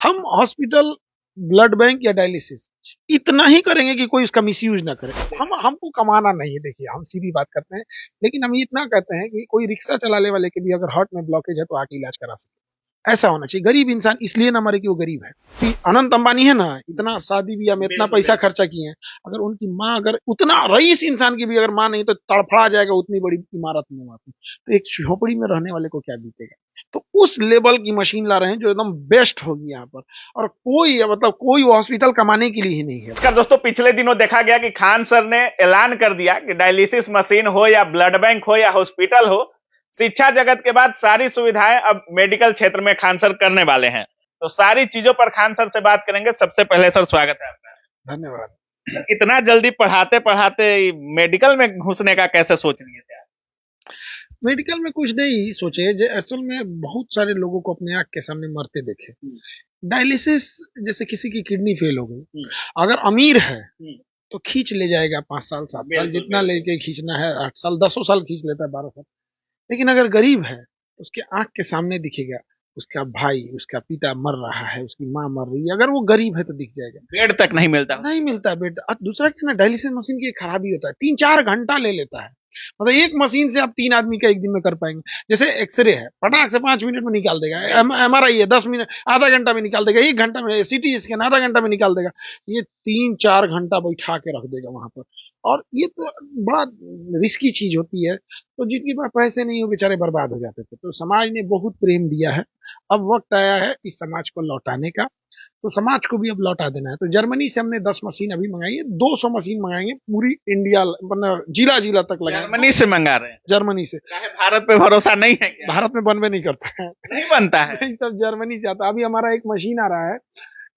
हम hospital, blood bank या dialysis इतना ही करेंगे कि कोई उसका मिसयूज ना करे। हमको कमाना नहीं है, देखिए हम सीधी बात करते हैं, लेकिन हम इतना कहते हैं कि कोई रिक्शा चलाने वाले के भी अगर हार्ट में ब्लॉकेज है तो आके इलाज करा सकते, ऐसा होना चाहिए। गरीब इंसान इसलिए ना मरे कि वो गरीब है। कि अनंत अंबानी है ना, इतना शादी ब्याह में इतना पैसा खर्चा किए हैं, अगर उनकी माँ, अगर उतना रईस इंसान की भी अगर माँ नहीं तो तड़फड़ा जाएगा उतनी बड़ी इमारत में वहां पे, तो एक झोपड़ी में रहने वाले को क्या बीतेगा। तो उस लेवल की मशीन ला रहे हैं जो एकदम बेस्ट होगी यहाँ पर, और कोई मतलब कोई हॉस्पिटल कमाने के लिए ही नहीं है। नमस्कार दोस्तों, पिछले दिनों देखा गया कि खान सर ने ऐलान कर दिया कि डायलिसिस मशीन हो या ब्लड बैंक हो या हॉस्पिटल हो, शिक्षा जगत के बाद सारी सुविधाएं अब मेडिकल क्षेत्र में खान सर करने वाले हैं। तो सारी चीजों पर खान सर से बात करेंगे। सबसे पहले सर स्वागत है आपका। धन्यवाद। इतना जल्दी पढ़ाते पढ़ाते मेडिकल में घुसने का कैसे सोच लिए थे आप? मेडिकल में कुछ नहीं सोचे, असल में बहुत सारे लोगों को अपने आंख के सामने मरते देखे। डायलिसिस, जैसे किसी की किडनी फेल हो गई, अगर अमीर है तो खींच ले जाएगा 5 साल 7 साल, जितना लेके खींचना है, 8 साल 10 साल खींच लेता है, 12 साल। लेकिन अगर गरीब है, उसके आंख के सामने दिखेगा उसका भाई, उसका पिता मर रहा है, उसकी माँ मर रही है, अगर वो गरीब है तो दिख जाएगा। बेड तक नहीं मिलता। नहीं मिलता बेड। और दूसरा क्या ना, डायलिसिस मशीन की खराबी होता है, 3-4 घंटा ले लेता है। मतलब एक मशीन से आप 3 आदमी का एक दिन में कर पाएंगे। जैसे एक्सरे है, पटाख से 5 मिनट में निकाल देगा। MRI है 10 मिनट, आधा घंटा में निकाल देगा। 1 घंटा में CT स्कैन आधा घंटा में निकाल देगा। ये 3-4 घंटा बैठा के रख देगा वहां पर। और ये तो बड़ा रिस्की चीज होती है। तो जिनके पास पैसे नहीं, वो बेचारे बर्बाद हो जाते थे। तो समाज ने बहुत प्रेम दिया है, अब वक्त आया है इस समाज को लौटाने का। तो समाज को भी अब लौटा देना है। तो जर्मनी से हमने 10 मशीन अभी मंगाई है, 200 मशीन मंगाएंगे, पूरी इंडिया मतलब जिला जिला तक लगाएंगे। जर्मनी से मंगा रहे हैं? जर्मनी से। भारत पे भरोसा नहीं है क्या? भारत में बनवे नहीं करता है। नहीं बनता है? नहीं, सब जर्मनी से आता है। अभी हमारा एक मशीन आ रहा है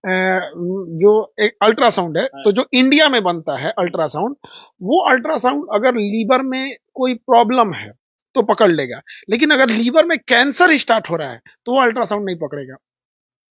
जो एक अल्ट्रासाउंड है, तो जो इंडिया में बनता है अल्ट्रासाउंड, वो अल्ट्रासाउंड अगर लीवर में कोई प्रॉब्लम है तो पकड़ लेगा, लेकिन अगर लीवर में कैंसर स्टार्ट हो रहा है तो वो अल्ट्रासाउंड नहीं पकड़ेगा।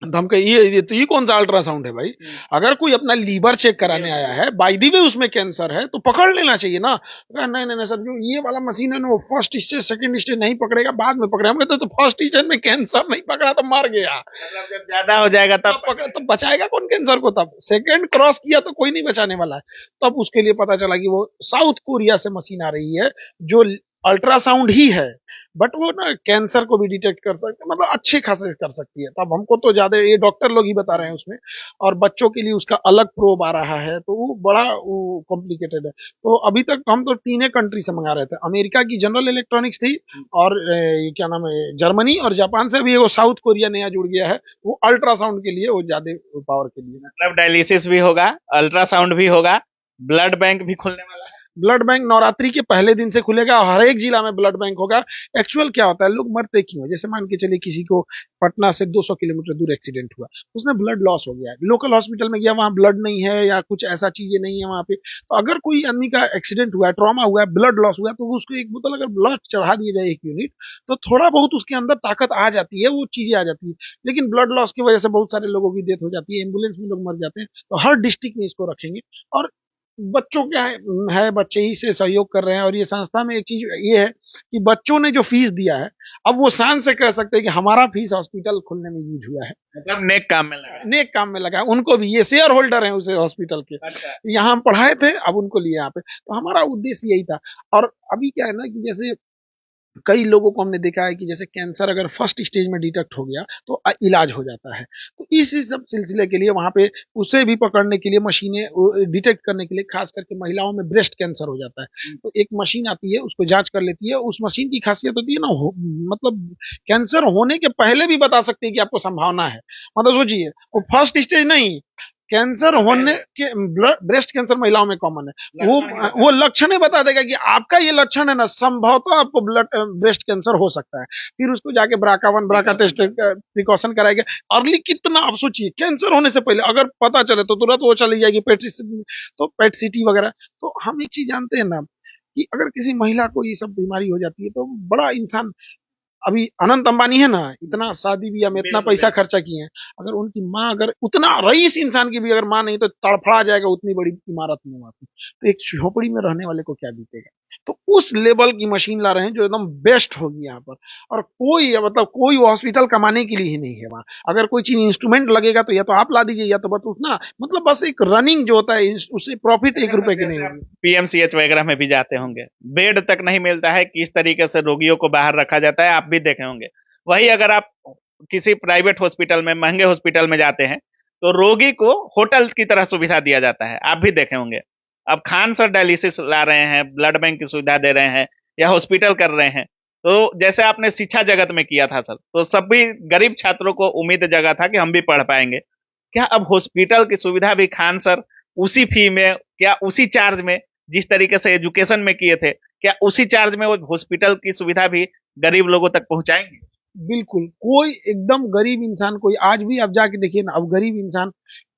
तो हम कहे ये कौन सा अल्ट्रासाउंड है भाई। अगर कोई अपना लीवर चेक कराने आया है, बाय द वे उसमें कैंसर है, तो पकड़ लेना चाहिए ना। नहीं नहीं नहीं सर, जो ये वाला मशीन है ना, वो फर्स्ट स्टेज सेकंड स्टेज नहीं पकड़ेगा, बाद में पकड़ेगा। हमने तो फर्स्ट स्टेज में कैंसर नहीं पकड़ा तो मर गया। मतलब जब ज्यादा हो जाएगा तब तो बचाएगा कौन कैंसर को। तब सेकंड क्रॉस किया तो कोई नहीं बचाने वाला है। तब उसके लिए पता चला कि वो साउथ कोरिया से मशीन आ रही है जो अल्ट्रासाउंड ही है, बट वो ना कैंसर को भी डिटेक्ट कर सकते, मतलब अच्छे खासे कर सकती है। तब हमको तो ज्यादा ये डॉक्टर लोग ही बता रहे हैं उसमें। और बच्चों के लिए उसका अलग प्रोब आ रहा है, तो वो बड़ा कॉम्प्लिकेटेड है। तो अभी तक हम तो 3 कंट्री से मंगा रहे थे। अमेरिका की जनरल इलेक्ट्रॉनिक्स थी, और ये क्या नाम है, जर्मनी, और जापान से भी वो साउथ कोरिया नया जुड़ गया है, वो अल्ट्रासाउंड के लिए, वो ज्यादा पावर के लिए। मतलब डायलिसिस भी होगा, अल्ट्रासाउंड भी होगा, ब्लड बैंक भी खुलने वाला है। ब्लड बैंक नवरात्रि के पहले दिन से खुलेगा, और हर एक जिला में ब्लड बैंक होगा। एक्चुअल क्या होता है, लोग मरते क्यों है, जैसे मान के चलिए किसी को पटना से 200 किलोमीटर दूर एक्सीडेंट हुआ, उसने ब्लड लॉस हो गया, लोकल हॉस्पिटल में गया, वहां ब्लड नहीं है या कुछ ऐसा चीजें नहीं है वहां पे। तो अगर कोई आदमी का एक्सीडेंट हुआ है, ट्रॉमा हुआ है, ब्लड लॉस हुआ है, तो उसको एक बोतल अगर ब्लड चढ़ा दिया जाए 1 यूनिट, तो थोड़ा बहुत उसके अंदर ताकत आ जाती है, वो चीजें आ जाती है। लेकिन ब्लड लॉस की वजह से बहुत सारे लोगों की डेथ हो जाती है, एम्बुलेंस में लोग मर जाते हैं। तो हर डिस्ट्रिक्ट में इसको रखेंगे। और बच्चों क्या है, बच्चे ही से सहयोग कर रहे हैं। और ये संस्था में एक चीज ये है कि बच्चों ने जो फीस दिया है, अब वो शान से कह सकते हैं कि हमारा फीस हॉस्पिटल खुलने में यूज हुआ है। मतलब नेक काम में लगा। नेक काम में लगा है। उनको भी, ये शेयर होल्डर हैं उसे हॉस्पिटल के। अच्छा। यहाँ हम पढ़ाए थे, अब उनको लिए यहाँ पे। तो हमारा उद्देश्य यही था। और अभी क्या है ना कि जैसे कई लोगों को हमने देखा है कि जैसे कैंसर अगर फर्स्ट स्टेज में डिटेक्ट हो गया तो इलाज हो जाता है। तो इस सब सिलसिले के लिए वहां पे उसे भी पकड़ने के लिए मशीनें, डिटेक्ट करने के लिए, खास करके महिलाओं में ब्रेस्ट कैंसर हो जाता है, तो एक मशीन आती है, उसको जांच कर लेती है। उस मशीन की खासियत होती है ना, मतलब कैंसर होने के पहले भी बता सकती है कि आपको संभावना है। मतलब सोचिए, वो फर्स्ट स्टेज नहीं, कैंसर होने के, ब्रेस्ट कैंसर महिलाओं में कॉमन है, वो लक्षण ही बता देगा कि आपका ये लक्षण है ना, संभवतः आपको ब्रेस्ट कैंसर हो सकता है। फिर उसको जाके BRCA1 BRCA टेस्ट प्रिकॉशन कराएगा। अर्ली कितना, आप सोचिए, कैंसर होने से पहले अगर पता चले तो तुरंत वो चली जाएगी पेट सीटी वगैरह। तो हम एक चीज जानते हैं ना कि अगर किसी महिला को ये सब बीमारी हो जाती है तो बड़ा इंसान, अभी अनंत अंबानी है ना, इतना शादी ब्याह में इतना पैसा खर्चा किए हैं, अगर उनकी माँ, अगर उतना रईस इंसान की भी अगर माँ नहीं तो तड़फड़ा जाएगा उतनी बड़ी इमारत में वहां पे, तो एक झोपड़ी में रहने वाले को क्या बीतेगा। तो उस लेवल की मशीन ला रहे हैं जो एकदम बेस्ट होगी यहाँ पर। और कोई मतलब कोई हॉस्पिटल कमाने के लिए ही नहीं है वहां। अगर कोई चीज इंस्ट्रूमेंट लगेगा तो या तो आप ला दीजिए या तो बस उतना मतलब बस एक रनिंग जो होता है उससे प्रॉफिट 1 रुपए की नहीं होगी। पीएमसीएच वगैरह में भी जाते होंगे, बेड तक नहीं मिलता है, किस तरीके से रोगियों को बाहर रखा जाता है, आप भी देखे होंगे। वही अगर आप किसी प्राइवेट हॉस्पिटल में, महंगे हॉस्पिटल में जाते हैं, तो रोगी को होटल की तरह सुविधा दिया जाता है, आप भी देखे होंगे। अब खान सर डायलिसिस ला रहे हैं, ब्लड बैंक की सुविधा दे रहे हैं, या हॉस्पिटल कर रहे हैं, तो जैसे आपने शिक्षा जगत में किया था सर, तो सभी गरीब छात्रों को उम्मीद जगा था कि हम भी पढ़ पाएंगे। क्या अब हॉस्पिटल की सुविधा भी खान सर उसी फी में, क्या उसी चार्ज में, जिस तरीके से एजुकेशन में किए थे, क्या उसी चार्ज में वो हॉस्पिटल की सुविधा भी गरीब लोगों तक पहुंचाएंगे? बिल्कुल, कोई एकदम गरीब इंसान कोई आज भी आप जाके देखिए ना, अब गरीब इंसान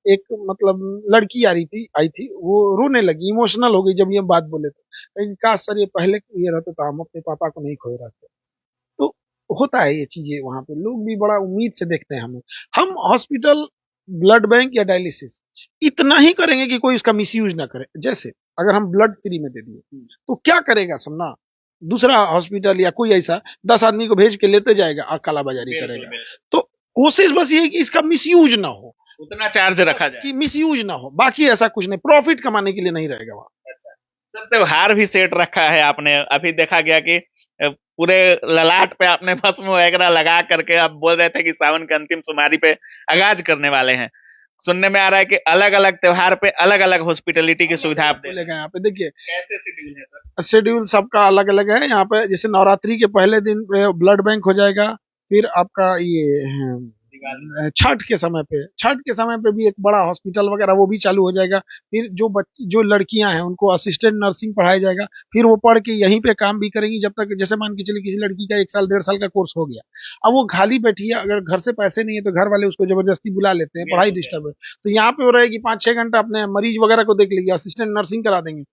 एक मतलब लड़की आई थी, वो रोने लगी, इमोशनल हो गई जब ये बात बोले तो काश सर ये पहले ये रहता तो हम अपने पापा को नहीं खोए रहते। तो होता है ये चीजें, वहां पे लोग भी बड़ा उम्मीद से देखते हैं हमें। हम हॉस्पिटल, ब्लड बैंक या डायलिसिस इतना ही करेंगे कि कोई उसका मिसयूज ना करे। जैसे अगर हम ब्लड फ्री में दे दिए तो क्या करेगा समझना, दूसरा हॉस्पिटल या कोई ऐसा 10 आदमी को भेज के लेते जाएगा और कालाबाजारी करेगा। तो कोशिश बस ये है कि इसका मिसयूज ना हो, उतना चार्ज रखा जाए कि मिसयूज ना हो, बाकी ऐसा कुछ नहीं, प्रॉफिट कमाने के लिए नहीं रहेगा वहां। सर त्योहार भी सेट रखा है आपने, अभी देखा गया कि पूरे ललाट पे आपने भस्म वगैरह लगा करके आप बोल रहे थे कि सावन के अंतिम सोमवारी पे आगाज करने वाले हैं। सुनने में आ रहा है कि अलग अलग त्योहार पे अलग अलग हॉस्पिटलिटी की सुविधा आप बोलेगा यहाँ पे देखिए कैसे शेड्यूल है सर? शेड्यूल सबका अलग अलग है यहाँ पे। जैसे नवरात्रि के पहले दिन ब्लड बैंक हो जाएगा, फिर आपका ये छठ के समय पे भी एक बड़ा हॉस्पिटल वगैरह वो भी चालू हो जाएगा। फिर जो बच्चे जो लड़कियां हैं उनको असिस्टेंट नर्सिंग पढ़ाया जाएगा, फिर वो पढ़ के यहीं पे काम भी करेंगी जब तक, जैसे मान के चलिए किसी लड़की का 1 साल 1.5 साल का कोर्स हो गया, अब वो खाली बैठी है, अगर घर से पैसे नहीं है तो घर वाले उसको जबरदस्ती बुला लेते हैं, पढ़ाई डिस्टर्ब है, तो यहाँ पे वो रहेगी 5-6 घंटा अपने मरीज वगैरह को देख लेगी, असिस्टेंट नर्सिंग करा देंगे।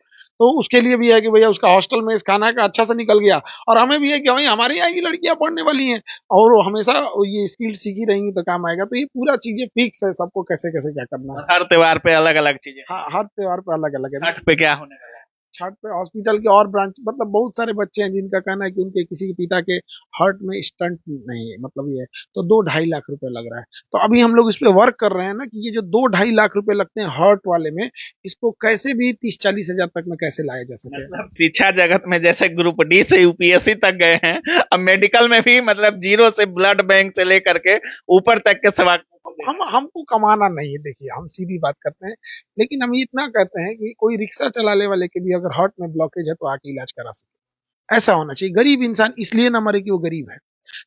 तो उसके लिए भी है कि भैया उसका हॉस्टल में इस खाना का अच्छा से निकल गया, और हमें भी है कि भाई हमारे यहाँ की लड़कियां पढ़ने वाली हैं और वो हमेशा ये स्किल सीखी रहेंगी तो काम आएगा। तो ये पूरा चीजें फिक्स है, सबको कैसे कैसे क्या करना है। हर त्योहार पे अलग अलग चीजें, हाँ, हर त्योहार पे अलग अलग है। छठ पे क्या होने वाला है? छठ पे हॉस्पिटल के और ब्रांच, मतलब बहुत सारे बच्चे हैं जिनका कहना है कि उनके किसी के पिता के हार्ट में स्टंट नहीं है, मतलब ये है, तो 2-2.5 लाख रुपए लग रहा है। तो अभी हम लोग इस पे वर्क कर रहे हैं ना कि ये जो 2-2.5 लाख रुपए लगते हैं हार्ट वाले में, इसको कैसे भी 30-40 हजार तक में कैसे लाया जा सके। मतलब शिक्षा जगत में जैसे ग्रुप डी से यूपीएससी तक गए हैं, अब मेडिकल में भी मतलब जीरो से ब्लड बैंक से लेकर के ऊपर तक के सवाल। हमको कमाना नहीं है, देखिए हम सीधी बात करते हैं, लेकिन हम इतना कहते हैं कि कोई रिक्शा चलाने वाले के भी अगर हार्ट में ब्लॉकेज है तो आके इलाज करा सके, ऐसा होना चाहिए। गरीब इंसान इसलिए ना मरे कि वो गरीब है,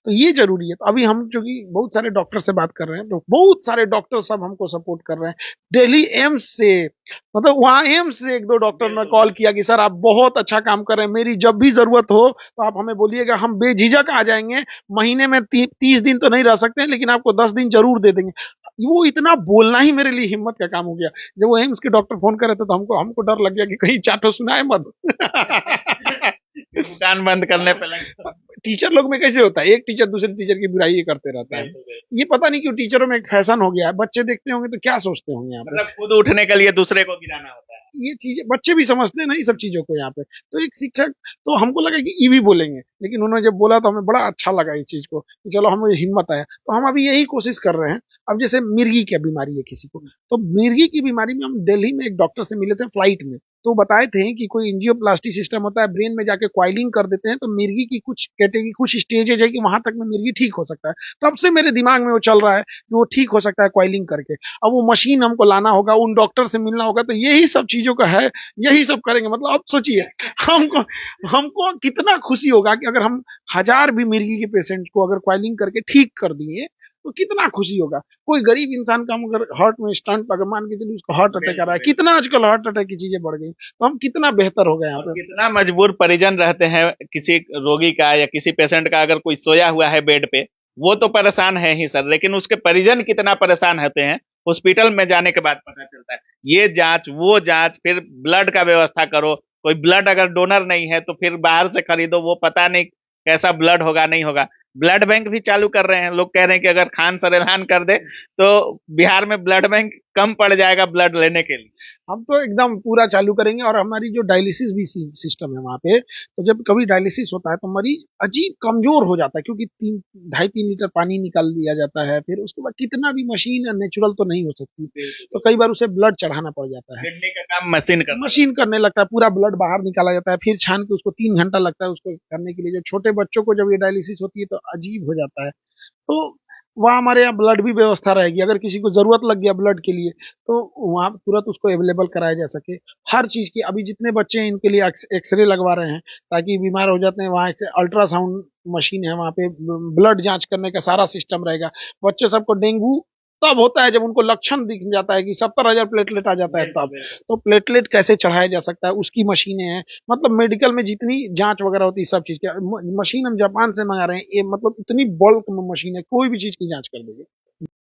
तो ये जरूरी है। तो अभी हम जो कि बहुत सारे डॉक्टर से बात कर रहे हैं, तो बहुत सारे डॉक्टर सब हमको सपोर्ट कर रहे हैं। दिल्ली एम्स से, मतलब वहां एम्स से 1-2 डॉक्टर ने कॉल किया कि सर आप बहुत अच्छा काम कर रहे हैं, मेरी जब भी जरूरत हो तो आप हमें बोलिएगा, हम बेझिझक आ जाएंगे। महीने में 30 दिन तो नहीं रह सकते लेकिन आपको 10 दिन जरूर दे देंगे। वो इतना बोलना ही मेरे लिए हिम्मत का काम हो गया। जब वो एम्स के डॉक्टर फोन कर रहे थे तो हमको हमको डर लग गया कि कहीं चाटो सुनाए मत। दुकान बंद करने पे लगे। टीचर लोग में कैसे होता है, एक टीचर दूसरे टीचर की बुराई करते रहता है। ये पता नहीं क्यों टीचरों में एक फैशन हो गया है। बच्चे देखते होंगे तो क्या सोचते होंगे यहाँ पे, मतलब खुद उठने के लिए दूसरे को गिराना होता है। ये चीजें बच्चे भी समझते हैं ना ये सब चीजों को यहाँ पे। तो एक शिक्षक, तो हमको लगा कि ये भी बोलेंगे, लेकिन उन्होंने जब बोला तो हमें बड़ा अच्छा लगा इस चीज को कि चलो हमें हिम्मत आया। तो हम अभी यही कोशिश कर रहे हैं। अब जैसे मिर्गी की बीमारी है किसी को, तो मिर्गी की बीमारी में हम दिल्ली में एक डॉक्टर से मिले थे फ्लाइट में, तो बताए थे कि कोई एंजियोप्लास्टी सिस्टम होता है, ब्रेन में जाके क्वाइलिंग कर देते हैं, तो मिर्गी की कुछ कैटेगरी, कुछ स्टेजेज है कि वहां तक में मिर्गी ठीक हो सकता है। तब से मेरे दिमाग में वो चल रहा है कि वो ठीक हो सकता है क्वाइलिंग करके। अब वो मशीन हमको लाना होगा, उन डॉक्टर से मिलना होगा, तो यही सब चीजों का है, यही सब करेंगे। मतलब अब सोचिए हमको हमको कितना खुशी होगा कि अगर हम 1000 भी मिर्गी के पेशेंट को अगर क्वाइलिंग करके ठीक कर दिए तो कितना खुशी होगा। कोई गरीब इंसान का अगर हार्ट में स्टंट, अगर मान के चलिए उसको हार्ट अटैक आ रहा है, कितना आजकल हार्ट अटैक की चीजें बढ़ गई, तो हम कितना बेहतर हो गए यहाँ पे। कितना मजबूर परिजन रहते हैं किसी रोगी का या किसी पेशेंट का, अगर कोई सोया हुआ है बेड पे, वो तो परेशान है ही सर, लेकिन उसके परिजन कितना परेशान होते हैं हॉस्पिटल में जाने के बाद पता चलता है। ये जांच वो जांच, फिर ब्लड का व्यवस्था करो, कोई ब्लड अगर डोनर नहीं है तो फिर बाहर से खरीदो, वो पता नहीं कैसा ब्लड होगा नहीं होगा। ब्लड बैंक भी चालू कर रहे हैं, लोग कह रहे हैं कि अगर खान सर ऐलान कर दे तो बिहार में ब्लड बैंक कम पड़ जाएगा ब्लड लेने के लिए। हम तो एकदम पूरा चालू करेंगे। और हमारी जो डायलिसिस भी सिस्टम है वहाँ पे, तो जब कभी डायलिसिस होता है तो मरीज अजीब कमजोर हो जाता है, क्योंकि 2.5-3 लीटर पानी निकाल दिया जाता है। फिर उसके बाद कितना भी मशीन नेचुरल तो नहीं हो सकती, तो कई बार उसे ब्लड चढ़ाना पड़ जाता है। किडनी का काम मशीन करने लगता है, पूरा ब्लड बाहर निकाला जाता है, फिर छान के उसको 3 घंटा लगता है उसको करने के लिए। जो छोटे बच्चों को जब ये डायलिसिस होती है तो अजीब हो जाता है। तो वहाँ हमारे यहाँ ब्लड भी व्यवस्था रहेगी, अगर किसी को जरूरत लग गया ब्लड के लिए तो वहाँ तुरंत उसको अवेलेबल कराया जा सके। हर चीज की, अभी जितने बच्चे हैं इनके लिए एक्सरे लगवा रहे हैं, ताकि बीमार हो जाते हैं वहाँ अल्ट्रासाउंड मशीन है, वहाँ पे ब्लड जांच करने का सारा सिस्टम रहेगा। बच्चे सबको डेंगू तब होता है जब उनको लक्षण दिख जाता है कि 70,000 प्लेटलेट आ जाता है तब। तो प्लेटलेट कैसे चढ़ाया जा सकता है, उसकी मशीनें हैं। मतलब मेडिकल में जितनी जांच वगैरह होती है सब चीज की मशीन हम जापान से मंगा रहे हैं। ये मतलब इतनी बल्क में मशीन है, कोई भी चीज की जांच कर देगी।